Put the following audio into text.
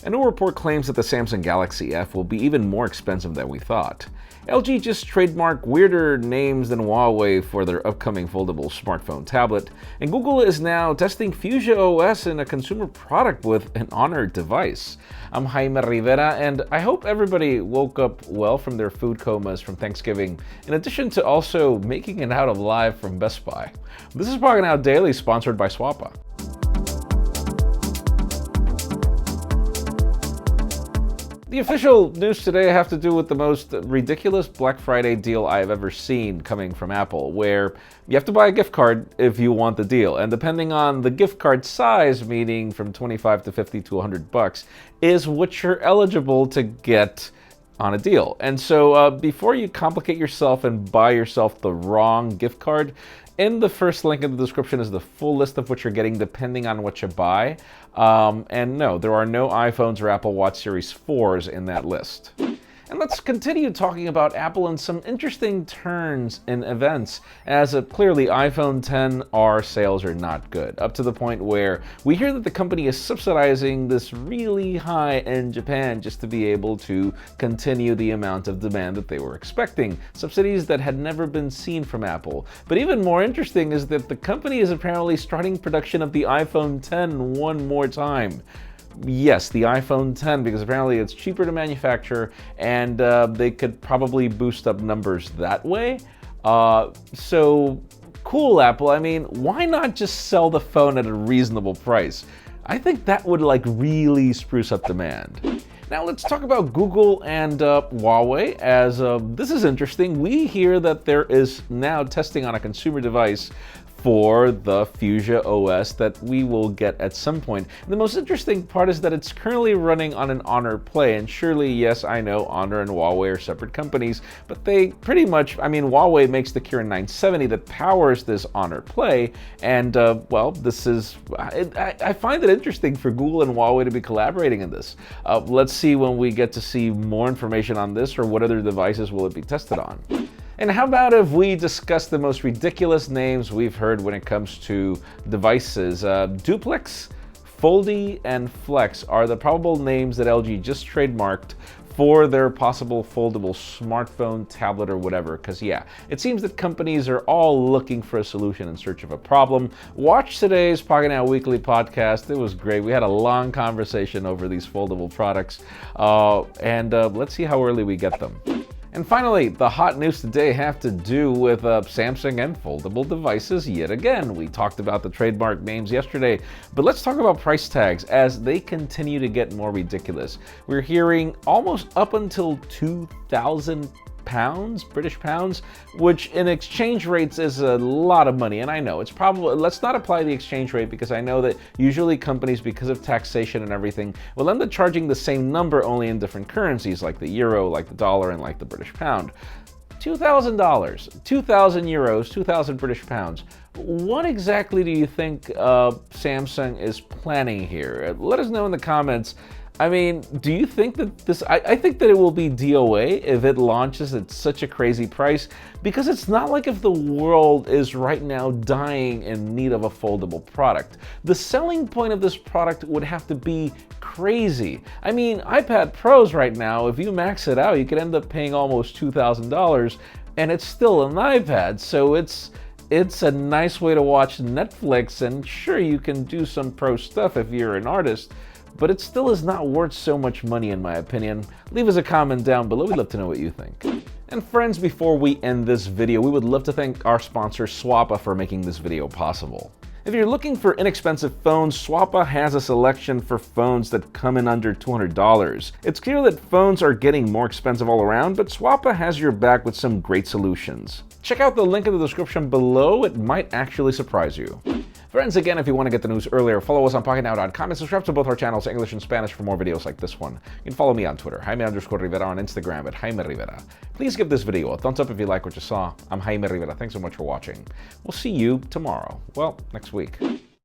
A new report claims that the Samsung Galaxy F will be even more expensive than we thought. LG just trademarked weirder names than Huawei for their upcoming foldable smartphone tablet, and Google is now testing Fuchsia OS in a consumer product with an Honor device. I'm Jaime Rivera, and I hope everybody woke up well from their food comas from Thanksgiving, in addition to also making it out alive from Best Buy. This is Pocketnow Daily, sponsored by Swappa. The official news today have to do with the most ridiculous Black Friday deal I've ever seen coming from Apple, where you have to buy a gift card if you want the deal, and depending on the gift card size, meaning from $25 to $50 to $100, is what you're eligible to get on a deal. And so before you complicate yourself and buy yourself the wrong gift card, in the first link in the description is the full list of what you're getting depending on what you buy. And no, there are no iPhones or Apple Watch Series 4s in that list. And let's continue talking about Apple and some interesting turns in events, as clearly iPhone XR sales are not good, up to the point where we hear that the company is subsidizing this really high in Japan just to be able to continue the amount of demand that they were expecting, subsidies that had never been seen from Apple. But even more interesting is that the company is apparently starting production of the iPhone X one more time. Yes, the iPhone X, because apparently it's cheaper to manufacture and they could probably boost up numbers that way. So cool, Apple. I mean, why not just sell the phone at a reasonable price? I think that would really spruce up demand. Now let's talk about Google and Huawei, as this is interesting. We hear that there is now testing on a consumer device for the Fuchsia OS that we will get at some point. And the most interesting part is that it's currently running on an Honor Play, and surely, yes, I know Honor and Huawei are separate companies, but they pretty much, Huawei makes the Kirin 970 that powers this Honor Play, and well, this is, I find it interesting for Google and Huawei to be collaborating in this. Let's see when we get to see more information on this, or what other devices will it be tested on. And how about if we discuss the most ridiculous names we've heard when it comes to devices? Duplex, Foldi, and Flex are the probable names that LG just trademarked for their possible foldable smartphone, tablet, or whatever. Because yeah, it seems that companies are all looking for a solution in search of a problem. Watch today's Pocketnow Weekly podcast. It was great. We had a long conversation over these foldable products. Let's see how early we get them. And finally, the hot news today have to do with Samsung and foldable devices yet again. We talked about the trademark names yesterday, but let's talk about price tags as they continue to get more ridiculous. We're hearing almost up until 2,000 pounds, British pounds, which in exchange rates is a lot of money. And I know it's probably, let's not apply the exchange rate, because I know that usually companies, because of taxation and everything, will end up charging the same number only in different currencies, like the euro, like the dollar, and like the British pound. $2,000, 2,000 euros, 2,000 British pounds. What exactly do you think Samsung is planning here? Let us know in the comments. Do you think that this, I think that it will be DOA if it launches at such a crazy price, because it's not like if the world is right now dying in need of a foldable product. The selling point of this product would have to be crazy. iPad Pros right now, if you max it out, you could end up paying almost $2,000, and it's still an iPad, so it's a nice way to watch Netflix, and sure, you can do some pro stuff if you're an artist, but it still is not worth so much money in my opinion. Leave us a comment down below, we'd love to know what you think. And friends, before we end this video, we would love to thank our sponsor Swappa for making this video possible. If you're looking for inexpensive phones, Swappa has a selection for phones that come in under $200. It's clear that phones are getting more expensive all around, but Swappa has your back with some great solutions. Check out the link in the description below, it might actually surprise you. Friends, again, if you want to get the news earlier, follow us on Pocketnow.com and subscribe to both our channels, English and Spanish, for more videos like this one. You can follow me on Twitter, Jaime_Rivera, on Instagram at Jaime Rivera. Please give this video a thumbs up if you like what you saw. I'm Jaime Rivera. Thanks so much for watching. We'll see you tomorrow. Well, next week.